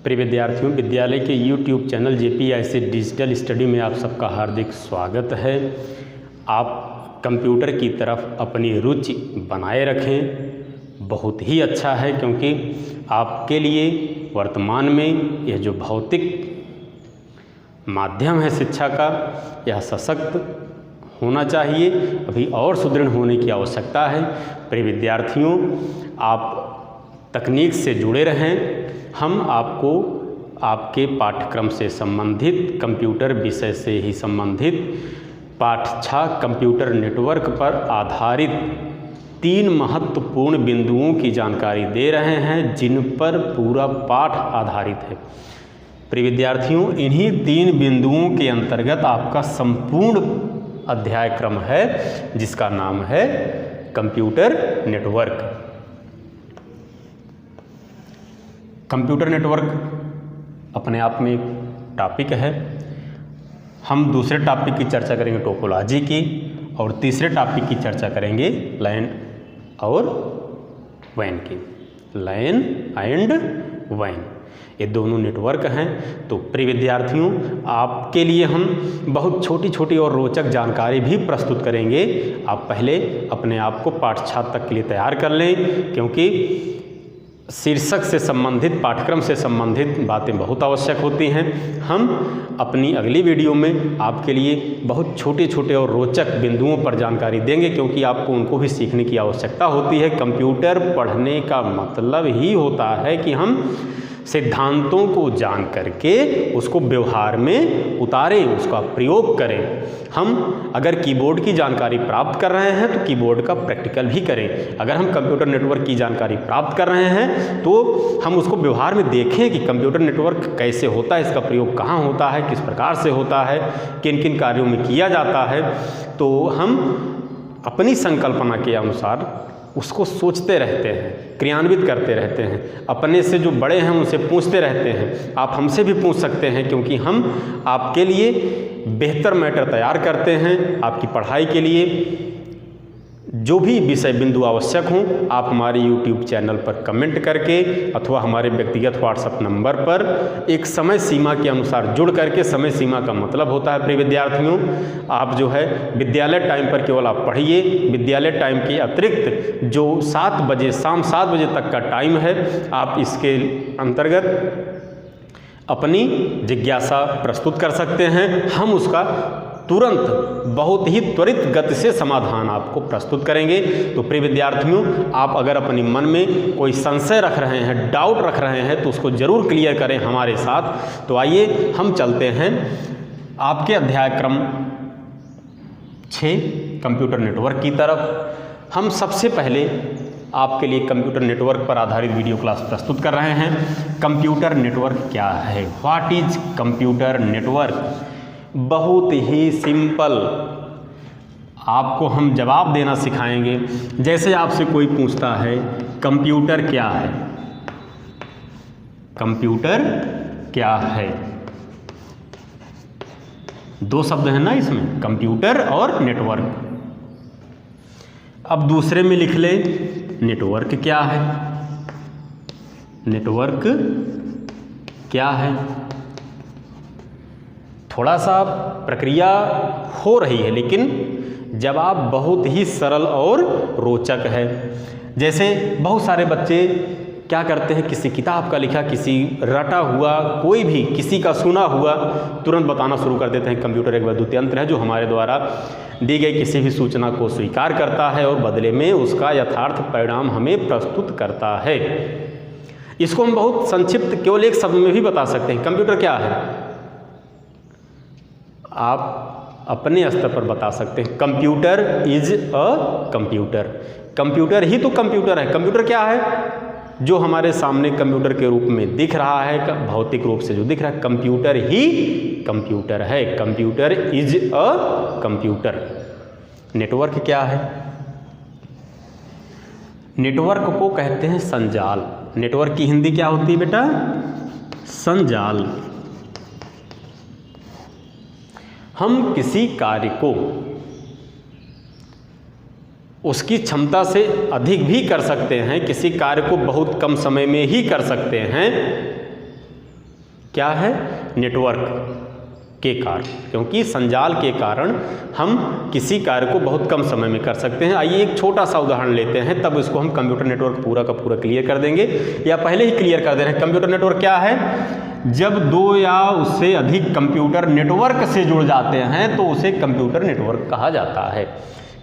प्रिय विद्यार्थियों, विद्यालय के YouTube channel JPIC digital study में आप सबका हार्दिक स्वागत है। आप कंप्यूटर की तरफ अपनी रुचि बनाए रखें, बहुत ही अच्छा है, क्योंकि आपके लिए वर्तमान में यह जो भौतिक माध्यम है शिक्षा का, यह सशक्त होना चाहिए, अभी और सुदृढ़ होने की आवश्यकता है। प्रिय विद्यार्थियों, आप तकनीक से जुड़े रहें। हम आपको आपके पाठ्यक्रम से संबंधित, कंप्यूटर विषय से ही संबंधित पाठ्यछा कंप्यूटर नेटवर्क पर आधारित 3 महत्वपूर्ण बिंदुओं की जानकारी दे रहे हैं, जिन पर पूरा पाठ आधारित है। प्रिय विद्यार्थियों, इन्हीं 3 बिंदुओं के अंतर्गत आपका संपूर्ण अध्यायक्रम है, जिसका नाम है कंप्यूटर नेटवर्क। कंप्यूटर नेटवर्क अपने आप में एक टॉपिक है। हम दूसरे टॉपिक की चर्चा करेंगे टोपोलॉजी की, और तीसरे टॉपिक की चर्चा करेंगे लैन और वैन की। लैन एंड वैन, ये दोनों नेटवर्क हैं। तो प्रिय विद्यार्थियों, आपके लिए हम बहुत छोटी छोटी और रोचक जानकारी भी प्रस्तुत करेंगे। आप पहले अपने आप को पाठ्यछा तक के लिए तैयार कर लें, क्योंकि शीर्षक से संबंधित, पाठ्यक्रम से संबंधित बातें बहुत आवश्यक होती हैं। हम अपनी अगली वीडियो में आपके लिए बहुत छोटे छोटे और रोचक बिंदुओं पर जानकारी देंगे, क्योंकि आपको उनको भी सीखने की आवश्यकता होती है। कंप्यूटर पढ़ने का मतलब ही होता है कि हम सिद्धांतों को जान करके उसको व्यवहार में उतारें, उसका प्रयोग करें। हम अगर कीबोर्ड की जानकारी प्राप्त कर रहे हैं तो कीबोर्ड का प्रैक्टिकल भी करें। अगर हम कंप्यूटर नेटवर्क की जानकारी प्राप्त कर रहे हैं तो हम उसको व्यवहार में देखें कि कंप्यूटर नेटवर्क कैसे होता है, इसका प्रयोग कहाँ होता है, किस प्रकार से होता है, किन किन कार्यों में किया जाता है। तो हम अपनी संकल्पना के अनुसार उसको सोचते रहते हैं, क्रियान्वित करते रहते हैं। अपने से जो बड़े हैं उनसे पूछते रहते हैं। आप हमसे भी पूछ सकते हैं, क्योंकि हम आपके लिए बेहतर मैटर तैयार करते हैं। आपकी पढ़ाई के लिए जो भी विषय बिंदु आवश्यक हों, आप हमारे YouTube चैनल पर कमेंट करके अथवा हमारे व्यक्तिगत WhatsApp नंबर पर एक समय सीमा के अनुसार जुड़ करके, समय सीमा का मतलब होता है प्रिय विद्यार्थियों, आप जो है विद्यालय टाइम पर केवल आप पढ़िए। विद्यालय टाइम के अतिरिक्त जो 7 बजे, शाम 7 बजे तक का टाइम है, आप इसके अंतर्गत अपनी जिज्ञासा प्रस्तुत कर सकते हैं। हम उसका तुरंत, बहुत ही त्वरित गति से समाधान आपको प्रस्तुत करेंगे। तो प्रिय विद्यार्थियों, आप अगर अपनी मन में कोई संशय रख रहे हैं, डाउट रख रहे हैं, तो उसको जरूर क्लियर करें हमारे साथ। तो आइए हम चलते हैं आपके अध्यायक्रम 6 कंप्यूटर नेटवर्क की तरफ। हम सबसे पहले आपके लिए कंप्यूटर नेटवर्क पर आधारित वीडियो क्लास प्रस्तुत कर रहे हैं। कंप्यूटर नेटवर्क क्या है? What is computer network? बहुत ही सिंपल आपको हम जवाब देना सिखाएंगे। जैसे आपसे कोई पूछता है कंप्यूटर क्या है, कंप्यूटर क्या है, 2 शब्द हैं ना इसमें, कंप्यूटर और नेटवर्क। अब दूसरे में लिख ले नेटवर्क क्या है। नेटवर्क क्या है? थोड़ा सा प्रक्रिया हो रही है, लेकिन जवाब बहुत ही सरल और रोचक है। जैसे बहुत सारे बच्चे क्या करते हैं, किसी किताब का लिखा, किसी रटा हुआ, कोई भी किसी का सुना हुआ तुरंत बताना शुरू कर देते हैं। कंप्यूटर एक वैद्युत यंत्र है जो हमारे द्वारा दी गई किसी भी सूचना को स्वीकार करता है और बदले में उसका यथार्थ परिणाम हमें प्रस्तुत करता है। इसको हम बहुत संक्षिप्त, केवल एक शब्द में भी बता सकते हैं। कंप्यूटर क्या है? आप अपने स्तर पर बता सकते हैं, computer is a computer. Computer ही तो कंप्यूटर है। कंप्यूटर क्या है? जो हमारे सामने कंप्यूटर के रूप में दिख रहा है, भौतिक रूप से जो दिख रहा है, कंप्यूटर ही कंप्यूटर है। Computer is a computer. Network क्या है? नेटवर्क को कहते हैं संजाल। नेटवर्क की हिंदी क्या होती है बेटा? संजाल। हम किसी कार्य को उसकी क्षमता से अधिक भी कर सकते हैं, किसी कार्य को बहुत कम समय में ही कर सकते हैं, क्या है? नेटवर्क के कारण, क्योंकि संजाल के कारण हम किसी कार्य को बहुत कम समय में कर सकते हैं। आइए एक छोटा सा उदाहरण लेते हैं, तब इसको हम कंप्यूटर नेटवर्क पूरा का पूरा क्लियर कर देंगे, या पहले ही क्लियर कर दे रहे हैं। कंप्यूटर नेटवर्क क्या है? जब दो या उससे अधिक कंप्यूटर नेटवर्क से जुड़ जाते हैं तो उसे कंप्यूटर नेटवर्क कहा जाता है।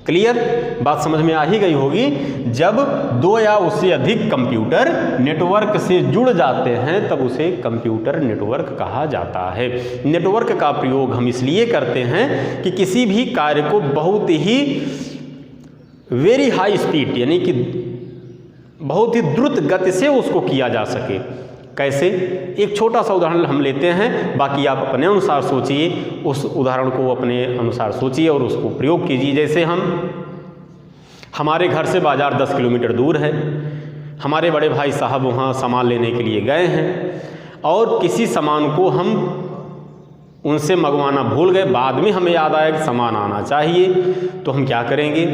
क्लियर? बात समझ में आ ही गई होगी। जब दो या उससे अधिक कंप्यूटर नेटवर्क से जुड़ जाते हैं तब उसे कंप्यूटर नेटवर्क कहा जाता है। नेटवर्क का प्रयोग हम इसलिए करते हैं कि किसी भी कार्य को बहुत ही वेरी हाई स्पीड यानी कि बहुत ही द्रुत गति से उसको किया जा सके। कैसे? एक छोटा सा उदाहरण हम लेते हैं, बाकी आप अपने अनुसार सोचिए, उस उदाहरण को अपने अनुसार सोचिए और उसको प्रयोग कीजिए। जैसे हमारे घर से बाज़ार 10 किलोमीटर दूर है, हमारे बड़े भाई साहब वहाँ सामान लेने के लिए गए हैं और किसी सामान को हम उनसे मंगवाना भूल गए, बाद में हमें याद आया कि सामान आना चाहिए, तो हम क्या करेंगे?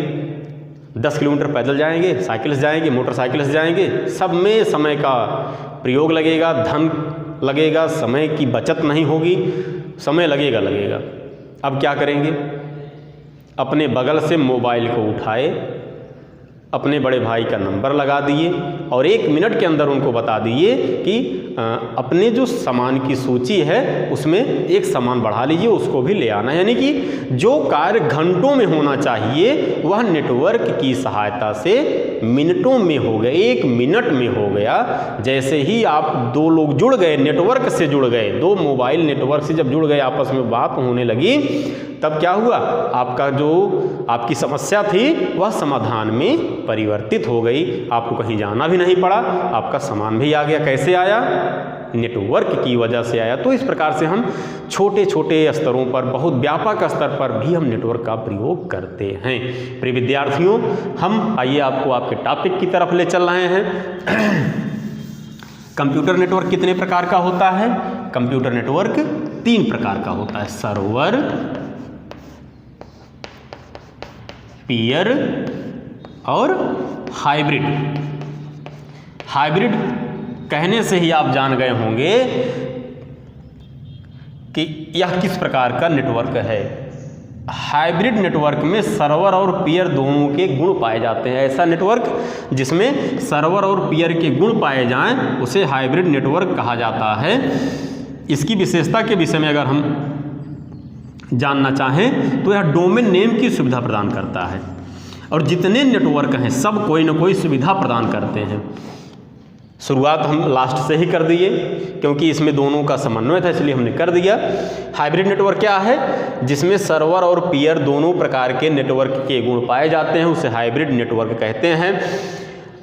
10 किलोमीटर पैदल जाएंगे, साइकिल से जाएंगे, मोटरसाइकिल से जाएंगे, सब में समय का प्रयोग लगेगा, धन लगेगा, समय की बचत नहीं होगी, समय लगेगा। अब क्या करेंगे? अपने बगल से मोबाइल को उठाए, अपने बड़े भाई का नंबर लगा दिए और 1 मिनट के अंदर उनको बता दिए कि अपने जो सामान की सूची है उसमें एक सामान बढ़ा लीजिए, उसको भी ले आना। यानी कि जो कार्य घंटों में होना चाहिए वह नेटवर्क की सहायता से मिनटों में हो गया, 1 मिनट में हो गया। जैसे ही आप दो लोग जुड़ गए, नेटवर्क से जुड़ गए, दो मोबाइल नेटवर्क से जब जुड़ गए, आपस में बात होने लगी, तब क्या हुआ? आपकी समस्या थी वह समाधान में परिवर्तित हो गई। आपको कहीं जाना भी नहीं पड़ा, आपका सामान भी आ गया। कैसे आया? नेटवर्क की वजह से आया। तो इस प्रकार से हम छोटे छोटे स्तरों पर, बहुत व्यापक स्तर पर भी हम नेटवर्क का प्रयोग करते हैं। प्रिय विद्यार्थियों, हम आइए आपको आपके टॉपिक की तरफ ले चल रहे हैं। कंप्यूटर नेटवर्क कितने प्रकार का होता है? कंप्यूटर नेटवर्क 3 प्रकार का होता है। सर्वर, पीयर और हाइब्रिड। हाइब्रिड कहने से ही आप जान गए होंगे कि यह किस प्रकार का नेटवर्क है। हाइब्रिड नेटवर्क में सर्वर और पीयर दोनों के गुण पाए जाते हैं। ऐसा नेटवर्क जिसमें सर्वर और पीयर के गुण पाए जाएं उसे हाइब्रिड नेटवर्क कहा जाता है। इसकी विशेषता के विषय में अगर हम जानना चाहें तो यह डोमेन नेम की सुविधा प्रदान करता है, और जितने नेटवर्क हैं सब कोई ना कोई सुविधा प्रदान करते हैं। शुरुआत हम लास्ट से ही कर दिए क्योंकि इसमें दोनों का समन्वय था, इसलिए हमने कर दिया। हाइब्रिड नेटवर्क क्या है? जिसमें सर्वर और पीयर दोनों प्रकार के नेटवर्क के गुण पाए जाते हैं, उसे हाइब्रिड नेटवर्क कहते हैं।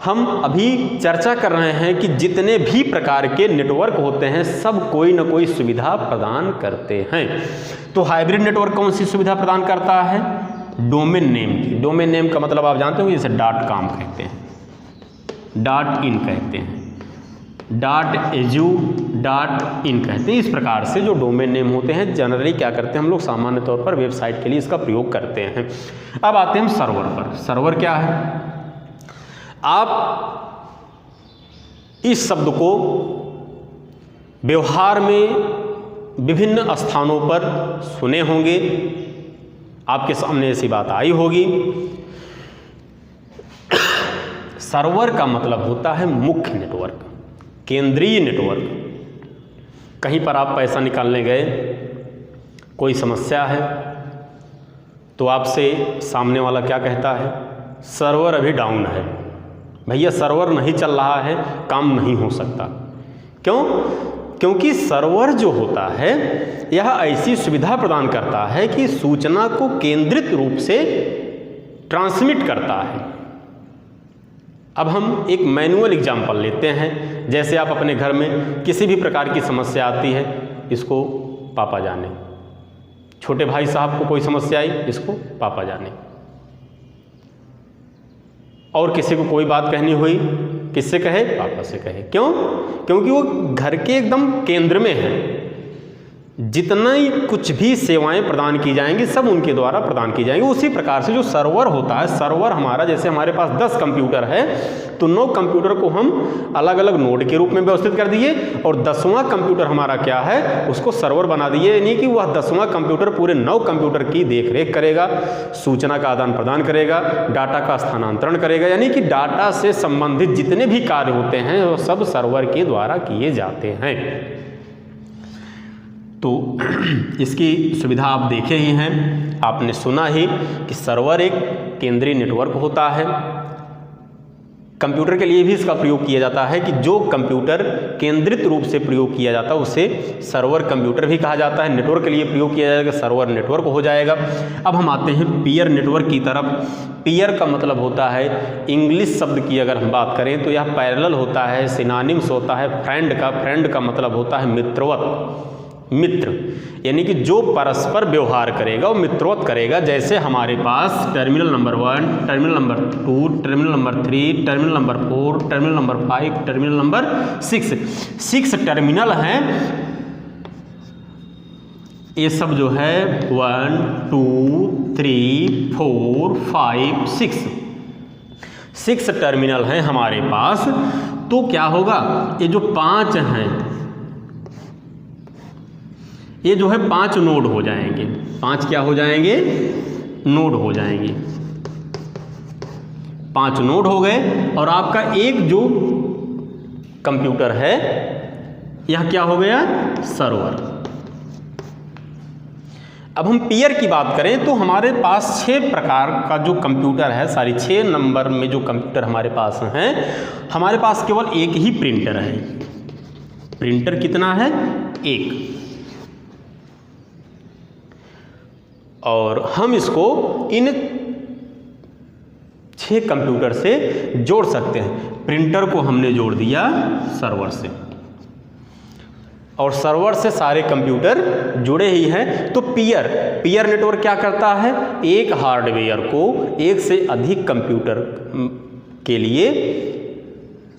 हम अभी चर्चा कर रहे हैं कि जितने भी प्रकार के नेटवर्क होते हैं सब कोई ना कोई सुविधा प्रदान करते हैं। तो हाइब्रिड नेटवर्क कौन सी सुविधा प्रदान करता है? डोमेन नेम की। डोमेन नेम का मतलब आप जानते हो, जैसे .com कहते हैं, .in कहते हैं, .edu, .in कहते हैं। इस प्रकार से जो डोमेन नेम होते हैं जनरली क्या करते हैं हम लोग सामान्य तौर पर वेबसाइट के लिए इसका प्रयोग करते हैं। अब आते हैं हम सर्वर पर। सर्वर क्या है? आप इस शब्द को व्यवहार में विभिन्न स्थानों पर सुने होंगे, आपके सामने ऐसी बात आई होगी। सर्वर का मतलब होता है मुख्य नेटवर्क, केंद्रीय नेटवर्क। कहीं पर आप पैसा निकालने गए, कोई समस्या है तो आपसे सामने वाला क्या कहता है? सर्वर अभी डाउन है, भैया सर्वर नहीं चल रहा है, काम नहीं हो सकता। क्यों? क्योंकि सर्वर जो होता है यह ऐसी सुविधा प्रदान करता है कि सूचना को केंद्रित रूप से ट्रांसमिट करता है। अब हम एक मैनुअल एग्जाम्पल लेते हैं। जैसे आप अपने घर में किसी भी प्रकार की समस्या आती है, इसको पापा जाने, छोटे भाई साहब को कोई समस्या आई, इसको पापा जाने, और किसी को कोई बात कहनी हुई, किससे कहे? पापा से कहे। क्यों? क्योंकि वो घर के एकदम केंद्र में है। जितना ही कुछ भी सेवाएं प्रदान की जाएंगी सब उनके द्वारा प्रदान की जाएंगी। उसी प्रकार से जो सर्वर होता है, सर्वर हमारा, जैसे हमारे पास 10 कंप्यूटर है तो 9 कंप्यूटर को हम अलग अलग नोड के रूप में व्यवस्थित कर दिए और 10वां कंप्यूटर हमारा क्या है, उसको सर्वर बना दिए, यानी कि वह 10वां कंप्यूटर पूरे 9 कंप्यूटर की देखरेख करेगा, सूचना का आदान प्रदान करेगा, डाटा का स्थानांतरण करेगा, यानी कि डाटा से संबंधित जितने भी कार्य होते हैं वो सब सर्वर के द्वारा किए जाते हैं। तो इसकी सुविधा आप देखे ही हैं, आपने सुना ही कि सर्वर एक केंद्रीय नेटवर्क होता है। कंप्यूटर के लिए भी इसका प्रयोग किया जाता है कि जो कंप्यूटर केंद्रित रूप से प्रयोग किया जाता है उसे सर्वर कंप्यूटर भी कहा जाता है। नेटवर्क के लिए प्रयोग किया जाएगा, सर्वर नेटवर्क हो जाएगा। अब हम आते हैं पीयर नेटवर्क की तरफ। पीयर का मतलब होता है, इंग्लिश शब्द की अगर हम बात करें तो यह पैरेलल होता है, सिनोनिम्स होता है फ्रेंड का मतलब होता है मित्रवत, मित्र, यानी कि जो परस्पर व्यवहार करेगा वो मित्रवत करेगा। जैसे हमारे पास terminal number 1, terminal number 2, terminal number 3, terminal number 4, terminal number 5, terminal number 6 terminal हैं। ये सब जो है 1, 2, 3, 4, 5, 6 टर्मिनल हैं हमारे पास। तो क्या होगा, ये जो 5 हैं, ये जो है 5 नोड हो जाएंगे। 5 क्या हो जाएंगे, नोड हो जाएंगे। 5 नोड हो गए और आपका एक जो कंप्यूटर है यह क्या हो गया, सर्वर। अब हम पीयर की बात करें तो हमारे पास 6 प्रकार का जो कंप्यूटर है, सारी 6 नंबर में जो कंप्यूटर हमारे पास हैं, हमारे पास केवल एक ही प्रिंटर है। प्रिंटर कितना है, एक। और हम इसको इन 6 कंप्यूटर से जोड़ सकते हैं। प्रिंटर को हमने जोड़ दिया सर्वर से और सर्वर से सारे कंप्यूटर जुड़े ही हैं। तो पीयर नेटवर्क क्या करता है, एक हार्डवेयर को एक से अधिक कंप्यूटर के लिए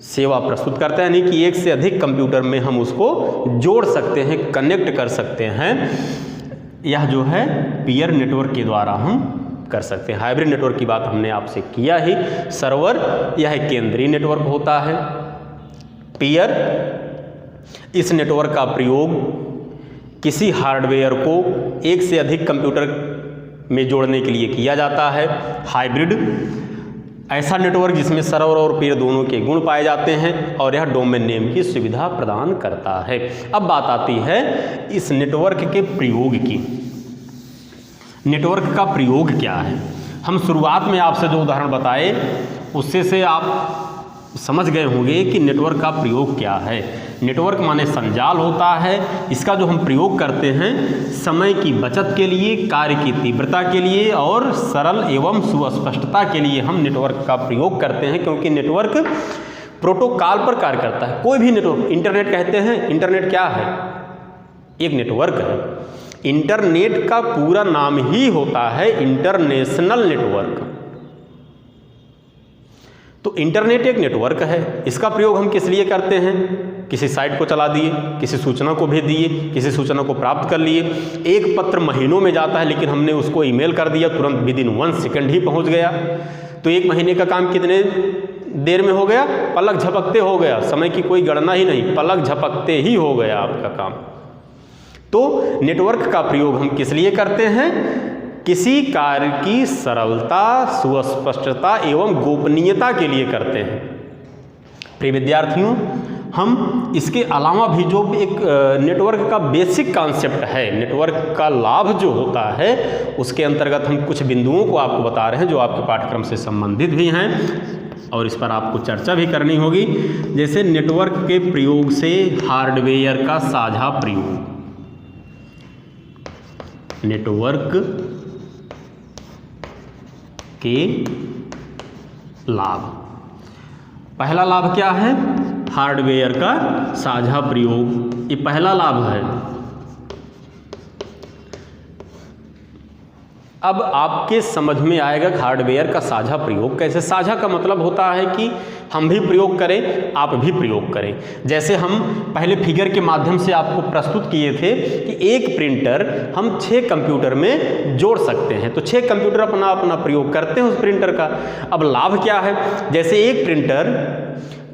सेवा प्रस्तुत करता है, यानी कि एक से अधिक कंप्यूटर में हम उसको जोड़ सकते हैं, कनेक्ट कर सकते हैं। यह जो है पीयर नेटवर्क के द्वारा हम कर सकते हैं। हाइब्रिड नेटवर्क की बात हमने आपसे किया ही। सर्वर यह केंद्रीय नेटवर्क होता है। पीयर, इस नेटवर्क का प्रयोग किसी हार्डवेयर को एक से अधिक कंप्यूटर में जोड़ने के लिए किया जाता है। हाइब्रिड, ऐसा नेटवर्क जिसमें सर्वर और पीयर दोनों के गुण पाए जाते हैं और यह डोमेन नेम की सुविधा प्रदान करता है। अब बात आती है इस नेटवर्क के प्रयोग की। नेटवर्क का प्रयोग क्या है, हम शुरुआत में आपसे जो उदाहरण बताए उससे से आप समझ गए होंगे कि नेटवर्क का प्रयोग क्या है। नेटवर्क माने संजाल होता है। इसका जो हम प्रयोग करते हैं समय की बचत के लिए, कार्य की तीव्रता के लिए और सरल एवं सुस्पष्टता के लिए हम नेटवर्क का प्रयोग करते हैं, क्योंकि नेटवर्क प्रोटोकॉल पर कार्य करता है। कोई भी नेटवर्क, इंटरनेट कहते हैं, इंटरनेट क्या है, एक नेटवर्क है। इंटरनेट का पूरा नाम ही होता है इंटरनेशनल नेटवर्क। तो इंटरनेट एक नेटवर्क है। इसका प्रयोग हम किस लिए करते हैं, किसी साइट को चला दिए, किसी सूचना को भेज दिए, किसी सूचना को प्राप्त कर लिए। एक पत्र महीनों में जाता है लेकिन हमने उसको ईमेल कर दिया, तुरंत विदिन 1 सेकंड ही पहुंच गया। तो 1 महीने का काम कितने देर में हो गया, पलक झपकते हो गया। समय की कोई गणना ही नहीं, पलक झपकते ही हो गया आपका काम। तो नेटवर्क का प्रयोग हम किस लिए करते हैं, किसी कार्य की सरलता, सुस्पष्टता एवं गोपनीयता के लिए करते हैं। प्रिय विद्यार्थियों, हम इसके अलावा भी जो एक नेटवर्क का बेसिक कॉन्सेप्ट है, नेटवर्क का लाभ जो होता है, उसके अंतर्गत हम कुछ बिंदुओं को आपको बता रहे हैं जो आपके पाठ्यक्रम से संबंधित भी हैं और इस पर आपको चर्चा भी करनी होगी। जैसे नेटवर्क के प्रयोग से हार्डवेयर का साझा प्रयोग। नेटवर्क के लाभ, पहला लाभ क्या है, हार्डवेयर का साझा प्रयोग। ये पहला लाभ है। अब आपके समझ में आएगा हार्डवेयर का साझा प्रयोग कैसे। साझा का मतलब होता है कि हम भी प्रयोग करें, आप भी प्रयोग करें। जैसे हम पहले फिगर के माध्यम से आपको प्रस्तुत किए थे कि एक प्रिंटर हम 6 कंप्यूटर में जोड़ सकते हैं, तो 6 कंप्यूटर अपना अपना प्रयोग करते हैं उस प्रिंटर का। अब लाभ क्या है, जैसे एक प्रिंटर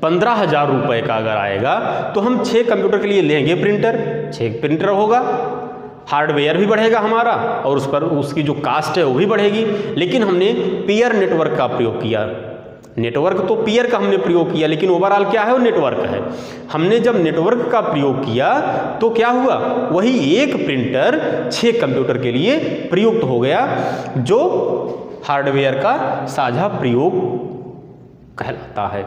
15,000 रुपये का अगर आएगा तो हम 6 कंप्यूटर के लिए लेंगे प्रिंटर, 6 प्रिंटर होगा, हार्डवेयर भी बढ़ेगा हमारा और उस पर उसकी जो कास्ट है वो भी बढ़ेगी। लेकिन हमने पीयर नेटवर्क का प्रयोग किया, नेटवर्क तो पीयर का हमने प्रयोग किया, लेकिन ओवरऑल क्या है, वो नेटवर्क है। हमने जब नेटवर्क का प्रयोग किया तो क्या हुआ, वही एक प्रिंटर 6 कंप्यूटर के लिए प्रयुक्त हो गया, जो हार्डवेयर का साझा प्रयोग कहलाता है।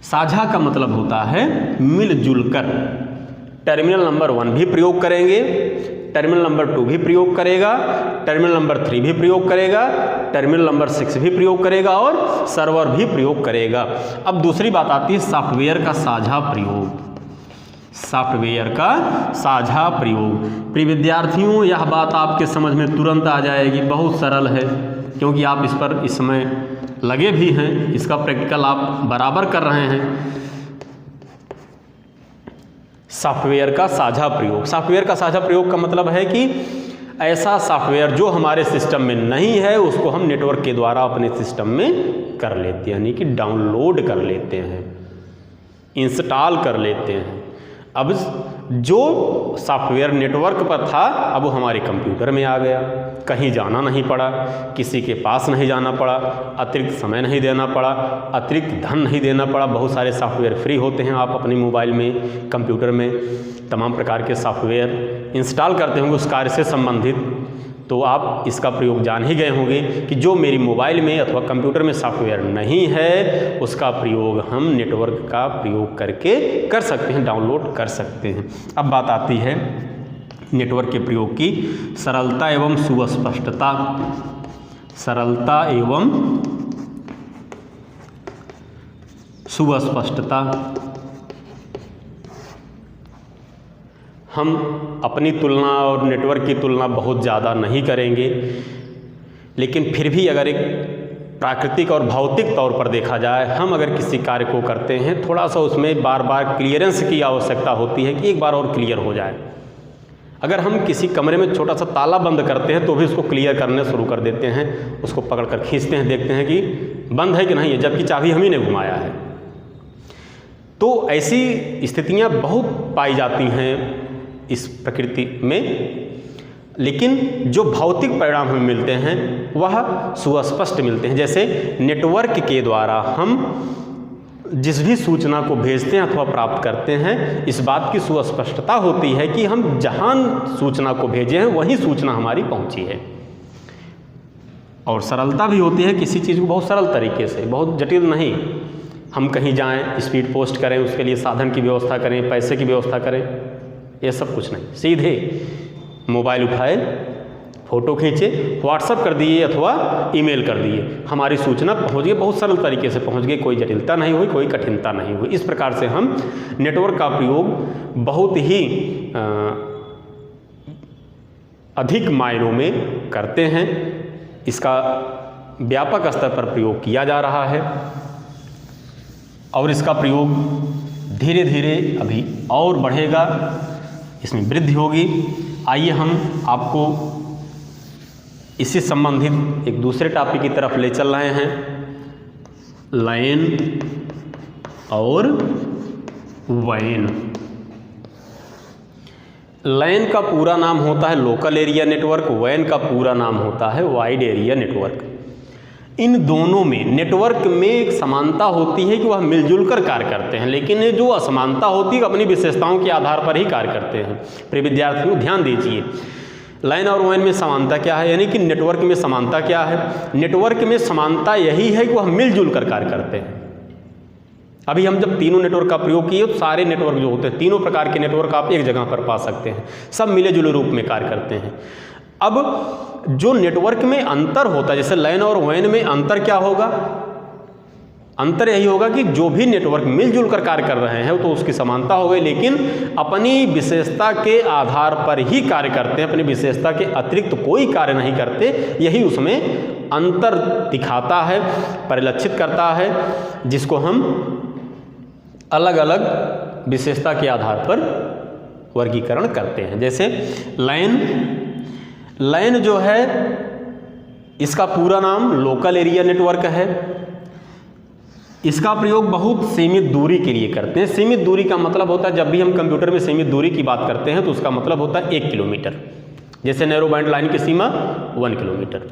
साझा का मतलब होता है मिलजुल कर। टर्मिनल नंबर 1 भी प्रयोग करेंगे, टर्मिनल नंबर 2 भी प्रयोग करेगा, टर्मिनल नंबर 3 भी प्रयोग करेगा, टर्मिनल नंबर 6 भी प्रयोग करेगा और सर्वर भी प्रयोग करेगा। अब दूसरी बात आती है सॉफ्टवेयर का साझा प्रयोग। सॉफ्टवेयर का साझा प्रयोग, प्रिय विद्यार्थियों यह बात आपके समझ में तुरंत आ जाएगी, बहुत सरल है, क्योंकि आप इस पर इस समय लगे भी हैं, इसका प्रैक्टिकल आप बराबर कर रहे हैं। सॉफ्टवेयर का साझा प्रयोग, सॉफ्टवेयर का साझा प्रयोग का मतलब है कि ऐसा सॉफ्टवेयर जो हमारे सिस्टम में नहीं है उसको हम नेटवर्क के द्वारा अपने सिस्टम में कर लेते हैं, यानी कि डाउनलोड कर लेते हैं, इंस्टॉल कर लेते हैं। अब जो सॉफ्टवेयर नेटवर्क पर था अब वो हमारे कंप्यूटर में आ गया, कहीं जाना नहीं पड़ा, किसी के पास नहीं जाना पड़ा, अतिरिक्त समय नहीं देना पड़ा, अतिरिक्त धन नहीं देना पड़ा। बहुत सारे सॉफ्टवेयर फ्री होते हैं, आप अपने मोबाइल में, कंप्यूटर में तमाम प्रकार के सॉफ्टवेयर इंस्टॉल करते होंगे उस कार्य से संबंधित, तो आप इसका प्रयोग जान ही गए होंगे कि जो मेरी मोबाइल में अथवा कंप्यूटर में सॉफ्टवेयर नहीं है उसका प्रयोग हम नेटवर्क का प्रयोग करके कर सकते हैं, डाउनलोड कर सकते हैं। अब बात आती है नेटवर्क के प्रयोग की सरलता एवं सुस्पष्टता। सरलता एवं सुस्पष्टता, हम अपनी तुलना और नेटवर्क की तुलना बहुत ज़्यादा नहीं करेंगे, लेकिन फिर भी अगर एक प्राकृतिक और भौतिक तौर पर देखा जाए, हम अगर किसी कार्य को करते हैं थोड़ा सा उसमें बार बार क्लियरेंस की आवश्यकता होती है कि एक बार और क्लियर हो जाए। अगर हम किसी कमरे में छोटा सा ताला बंद करते हैं तो भी उसको क्लियर करने शुरू कर देते हैं, उसको पकड़ कर खींचते हैं, देखते हैं कि बंद है कि नहीं है, जबकि चाबी हम ही ने घुमाया है। तो ऐसी स्थितियाँ बहुत पाई जाती हैं इस प्रकृति में, लेकिन जो भौतिक परिणाम हमें मिलते हैं वह सुस्पष्ट मिलते हैं। जैसे नेटवर्क के द्वारा हम जिस भी सूचना को भेजते हैं अथवा प्राप्त करते हैं, इस बात की सुस्पष्टता होती है कि हम जहां सूचना को भेजे हैं वहीं सूचना हमारी पहुंची है। और सरलता भी होती है, किसी चीज़ को बहुत सरल तरीके से, बहुत जटिल नहीं। हम कहीं जाएं, स्पीड पोस्ट करें, उसके लिए साधन की व्यवस्था करें, पैसे की व्यवस्था करें, ये सब कुछ नहीं, सीधे मोबाइल उठाए, फ़ोटो खींचे, व्हाट्सएप कर दिए अथवा ईमेल कर दिए, हमारी सूचना पहुंच गई, बहुत सरल तरीके से पहुंच गई, कोई जटिलता नहीं हुई, कोई कठिनता नहीं हुई। इस प्रकार से हम नेटवर्क का प्रयोग बहुत ही अधिक मायनों में करते हैं। इसका व्यापक स्तर पर प्रयोग किया जा रहा है और इसका प्रयोग धीरे धीरे अभी और बढ़ेगा, इसमें वृद्धि होगी। आइए हम आपको इससे संबंधित एक दूसरे टॉपिक की तरफ ले चल रहे हैं, लैन और वैन। लैन का पूरा नाम होता है लोकल एरिया नेटवर्क, वैन का पूरा नाम होता है वाइड एरिया नेटवर्क। इन दोनों में नेटवर्क में एक समानता होती है कि वह मिलजुल कर कार्य करते हैं, लेकिन ये जो असमानता होती है अपनी विशेषताओं के आधार पर ही कार्य करते हैं। प्रिय विद्यार्थियों ध्यान दीजिए, लाइन और वैन में समानता क्या है, यानी कि नेटवर्क में समानता क्या है। नेटवर्क में समानता यही है कि वह मिलजुल कर कार्य करते हैं। अभी हम जब तीनों नेटवर्क का प्रयोग किए तो सारे नेटवर्क जो होते हैं, तीनों प्रकार के नेटवर्क आप एक जगह पर पा सकते हैं, सब मिले जुले रूप में कार्य करते हैं। अब जो नेटवर्क में अंतर होता है, जैसे लैन और वैन में अंतर क्या होगा, अंतर यही होगा कि जो भी नेटवर्क मिलजुल कर कार्य कर रहे हैं तो उसकी समानता हो गई, लेकिन अपनी विशेषता के आधार पर ही कार्य करते हैं, अपनी विशेषता के अतिरिक्त कोई कार्य नहीं करते। यही उसमें अंतर दिखाता है, परिलक्षित करता है, जिसको हम अलग अलग विशेषता के आधार पर वर्गीकरण करते हैं। जैसे लैन जो है, इसका पूरा नाम लोकल एरिया नेटवर्क है। इसका प्रयोग बहुत सीमित दूरी के लिए करते हैं। सीमित दूरी का मतलब होता है, जब भी हम कंप्यूटर में सीमित दूरी की बात करते हैं तो उसका मतलब होता है 1 किलोमीटर। जैसे नैरो बैंड लाइन की सीमा 1 किलोमीटर।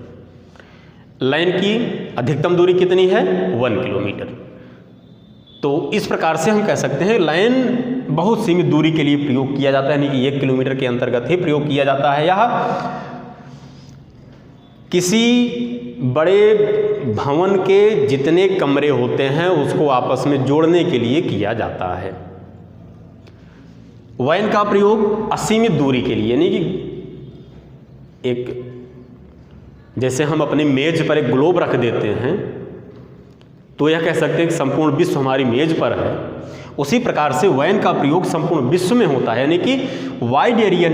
लाइन की अधिकतम दूरी कितनी है? 1 किलोमीटर। तो इस प्रकार से हम कह सकते हैं लाइन बहुत सीमित दूरी के लिए प्रयोग किया जाता है, यानी कि 1 किलोमीटर के अंतर्गत ही प्रयोग किया जाता है। यह किसी बड़े भवन के जितने कमरे होते हैं उसको आपस में जोड़ने के लिए किया जाता है। वैन का प्रयोग असीमित दूरी के लिए, यानी कि एक, जैसे हम अपनी मेज पर एक ग्लोब रख देते हैं तो यह कह सकते हैं कि संपूर्ण विश्व हमारी मेज पर है। उसी प्रकार से वैन का प्रयोग संपूर्ण विश्व में होता है, यानी कि वाइड एरिया